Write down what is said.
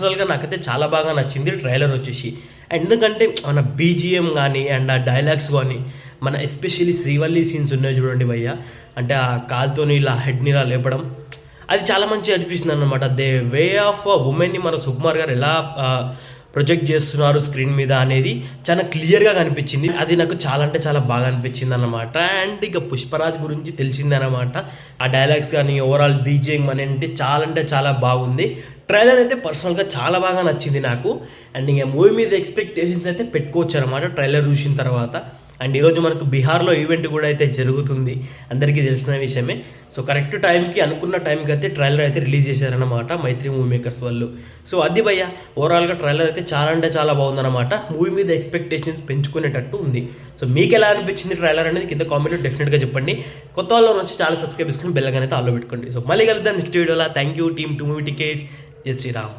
పర్సనల్గా నాకైతే చాలా బాగా నచ్చింది ట్రైలర్ వచ్చేసి. ఎందుకంటే మన బీజిఎం కానీ అండ్ ఆ డైలాగ్స్ కానీ మన ఎస్పెషల్లీ శ్రీవల్లి సీన్స్ ఉన్నాయి చూడండి భయ్య, అంటే ఆ కాలుతోని ఇలా హెడ్ని ఇలా లేపడం, అది చాలా మంచిగా అనిపిస్తుంది అన్నమాట. దే వే ఆఫ్ ఉమెన్ని మన సుకుమార్ గారు ఎలా ప్రొజెక్ట్ చేస్తున్నారు స్క్రీన్ మీద అనేది చాలా క్లియర్గా కనిపించింది. అది నాకు చాలా అంటే చాలా బాగా అనిపించింది అన్నమాట. అండ్ ఇక పుష్పరాజ్ గురించి తెలిసిందనమాట. ఆ డైలాగ్స్ కానీ ఓవరాల్ బీజిఎం అనేది చాలా అంటే చాలా బాగుంది. ట్రైలర్ అయితే పర్సనల్గా చాలా బాగా నచ్చింది నాకు. అండ్ ఇంకా మూవీ మీద ఎక్స్పెక్టేషన్స్ అయితే పెట్టుకోవచ్చు అనమాట ట్రైలర్ చూసిన తర్వాత. అండ్ ఈరోజు మనకు బీహార్లో ఈవెంట్ కూడా అయితే జరుగుతుంది, అందరికీ తెలిసిన విషయమే. సో కరెక్ట్ టైంకి అనుకున్న టైంకి అయితే ట్రైలర్ అయితే రిలీజ్ చేశారనమాట మైత్రి మూవీ మేకర్స్ వాళ్ళు. సో అది భయ్య ఓవరాల్గా ట్రైలర్ అయితే చాలా అంటే చాలా బాగుందన్నమాట. మూవీ మీద ఎక్స్పెక్టేషన్స్ పెంచుకునేటట్టు ఉంది. సో మీకు ఎలా అనిపించింది ట్రైలర్ అనేది కింద కామెంట్లో డెఫినెట్గా చెప్పండి. కొత్త వాళ్ళు వచ్చి చాలా సబ్స్క్రైబ్ చేసుకుని బెల్ అయితే ఆల్లో పెట్టుకోండి. సో మళ్ళీ కలుద్దాం నెక్స్ట్ వీడియోలో. Thank you team 2 movie tickets. జై శ్రీరామ్.